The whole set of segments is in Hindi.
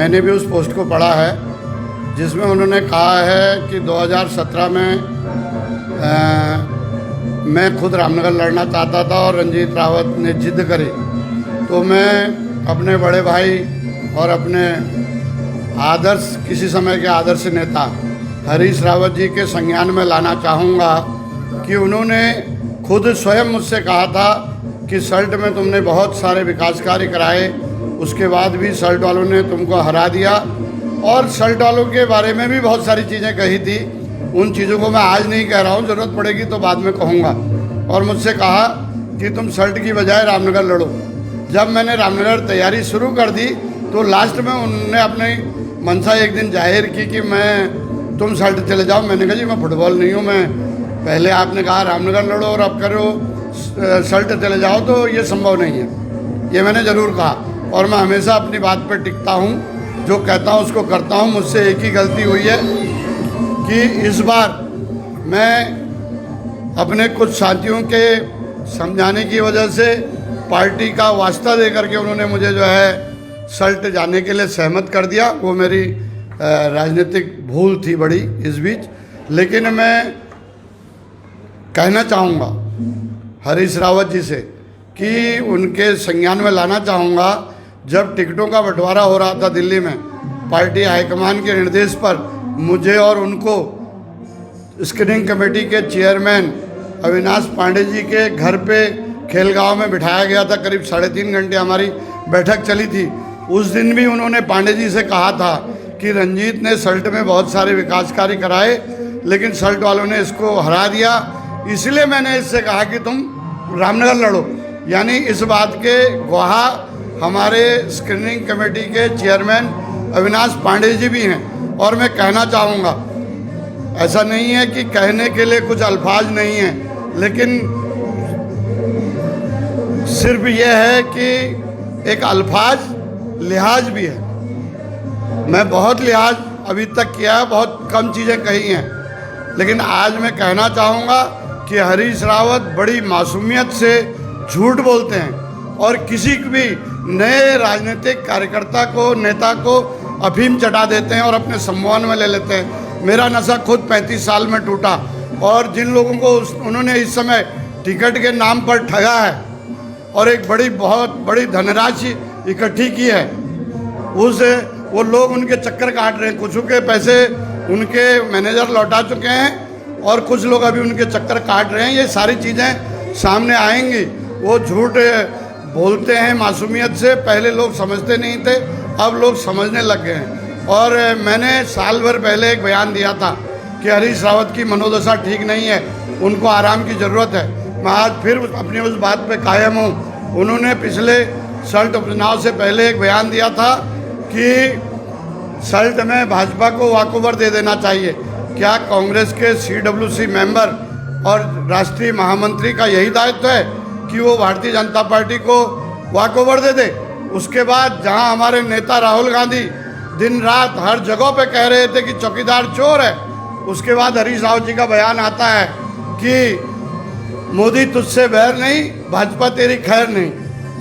मैंने भी उस पोस्ट को पढ़ा है जिसमें उन्होंने कहा है कि 2017 में मैं खुद रामनगर लड़ना चाहता था और रंजीत रावत ने जिद करी, तो मैं अपने बड़े भाई और अपने आदर्श, किसी समय के आदर्श नेता हरीश रावत जी के संज्ञान में लाना चाहूँगा कि उन्होंने खुद स्वयं मुझसे कहा था कि सल्ट में तुमने बहुत सारे विकास कार्य कराए, उसके बाद भी सल्ट वालों ने तुमको हरा दिया, और सल्ट वालों के बारे में भी बहुत सारी चीज़ें कही थी। उन चीज़ों को मैं आज नहीं कह रहा हूँ, ज़रूरत पड़ेगी तो बाद में कहूँगा। और मुझसे कहा कि तुम सल्ट की बजाय रामनगर लड़ो। जब मैंने रामनगर तैयारी शुरू कर दी तो लास्ट में उन्होंने अपनी मंशा एक दिन जाहिर की कि तुम सल्ट चले जाओ। मैंने कहा जी मैं फुटबॉल नहीं हूँ, मैं पहले आपने कहा रामनगर लड़ो और अब करो सल्ट चले जाओ, तो ये संभव नहीं है। ये मैंने ज़रूर कहा और मैं हमेशा अपनी बात पर टिकता हूँ, जो कहता हूँ उसको करता हूँ। मुझसे एक ही गलती हुई है कि इस बार मैं अपने कुछ साथियों के समझाने की वजह से पार्टी का वास्ता दे करके उन्होंने मुझे जो है सल्ट जाने के लिए सहमत कर दिया। वो मेरी राजनीतिक भूल थी बड़ी इस बीच। लेकिन मैं कहना चाहूँगा हरीश रावत जी से कि उनके संज्ञान में लाना चाहूँगा, जब टिकटों का बंटवारा हो रहा था दिल्ली में, पार्टी हाईकमान के निर्देश पर मुझे और उनको स्क्रीनिंग कमेटी के चेयरमैन अविनाश पांडे जी के घर पे खेलगांव में बिठाया गया था। करीब 3.5 घंटे हमारी बैठक चली थी। उस दिन भी उन्होंने पांडे जी से कहा था कि रंजीत ने सल्ट में बहुत सारे विकास कार्य कराए, लेकिन सल्ट वालों ने इसको हरा दिया, इसलिए मैंने इससे कहा कि तुम रामनगर लड़ो। यानी इस बात के गवाह हमारे स्क्रीनिंग कमेटी के चेयरमैन अविनाश पांडे जी भी हैं। और मैं कहना चाहूँगा, ऐसा नहीं है कि कहने के लिए कुछ अल्फाज नहीं हैं, लेकिन सिर्फ यह है कि एक अल्फाज लिहाज भी है। मैं बहुत लिहाज अभी तक किया है, बहुत कम चीज़ें कही हैं, लेकिन आज मैं कहना चाहूँगा कि हरीश रावत बड़ी मासूमियत से झूठ बोलते हैं और किसी भी नए राजनीतिक कार्यकर्ता को, नेता को अफीम चटा देते हैं और अपने सम्मान में ले लेते हैं। मेरा नशा खुद 35 साल में टूटा, और जिन लोगों को उन्होंने इस समय टिकट के नाम पर ठगा है और एक बहुत बड़ी धनराशि इकट्ठी की है, वो लोग उनके चक्कर काट रहे हैं। कुछ के पैसे उनके मैनेजर लौटा चुके हैं और कुछ लोग अभी उनके चक्कर काट रहे हैं। ये सारी चीज़ें सामने आएंगी। वो झूठ बोलते हैं मासूमियत से, पहले लोग समझते नहीं थे, अब लोग समझने लग गए हैं। और मैंने साल भर पहले एक बयान दिया था कि हरीश रावत की मनोदशा ठीक नहीं है, उनको आराम की ज़रूरत है। मैं आज फिर अपनी उस बात पे कायम हूँ। उन्होंने पिछले सल्ट उपचुनाव से पहले एक बयान दिया था कि सल्ट में भाजपा को वॉकओवर दे देना चाहिए। क्या कांग्रेस के CWC मेंबर और राष्ट्रीय महामंत्री का यही दायित्व है कि वो भारतीय जनता पार्टी को वॉकओवर दे दे? उसके बाद जहां हमारे नेता राहुल गांधी दिन रात हर जगह पे कह रहे थे कि चौकीदार चोर है, उसके बाद हरीश रावत जी का बयान आता है कि मोदी तुझसे बैर नहीं, भाजपा तेरी खैर नहीं।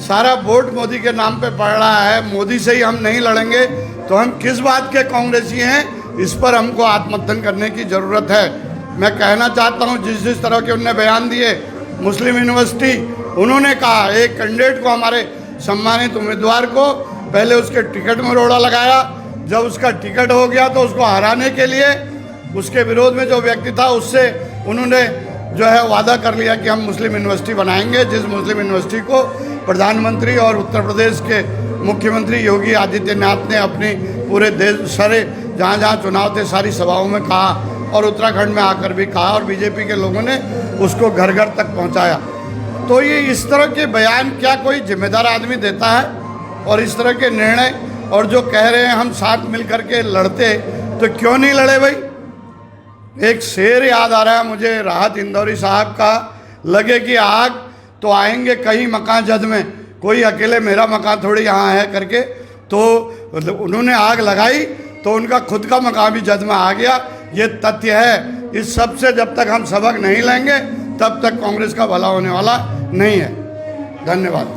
सारा वोट मोदी के नाम पे पड़ रहा है। मोदी से ही हम नहीं लड़ेंगे तो हम किस बात के कांग्रेसी हैं? इस पर हमको आत्ममंथन करने की ज़रूरत है। मैं कहना चाहता हूँ, जिस तरह के उन्होंने बयान दिए, मुस्लिम यूनिवर्सिटी, उन्होंने कहा एक कैंडिडेट को, हमारे सम्मानित उम्मीदवार को, पहले उसके टिकट में रोड़ा लगाया, जब उसका टिकट हो गया तो उसको हराने के लिए उसके विरोध में जो व्यक्ति था उससे उन्होंने जो है वादा कर लिया कि हम मुस्लिम यूनिवर्सिटी बनाएंगे, जिस मुस्लिम यूनिवर्सिटी को प्रधानमंत्री और उत्तर प्रदेश के मुख्यमंत्री योगी आदित्यनाथ ने अपनी पूरे देश सारे जहाँ जहाँ चुनाव थे सारी सभाओं में कहा, और उत्तराखंड में आकर भी कहा, और बीजेपी के लोगों ने उसको घर घर तक पहुँचाया। तो ये इस तरह के बयान क्या कोई जिम्मेदार आदमी देता है? और इस तरह के निर्णय, और जो कह रहे हैं हम साथ मिल करके लड़ते, तो क्यों नहीं लड़े भाई? एक शेर याद आ रहा है मुझे राहत इंदौरी साहब का, लगे कि आग तो आएंगे कई मकान जद में, कोई अकेले मेरा मकान थोड़ी यहाँ है करके। तो उन्होंने आग लगाई तो उनका खुद का मकान भी जद में आ गया। ये तथ्य है। इस सब से जब तक हम सबक नहीं लेंगे तब तक कांग्रेस का भला होने वाला नहीं है। धन्यवाद।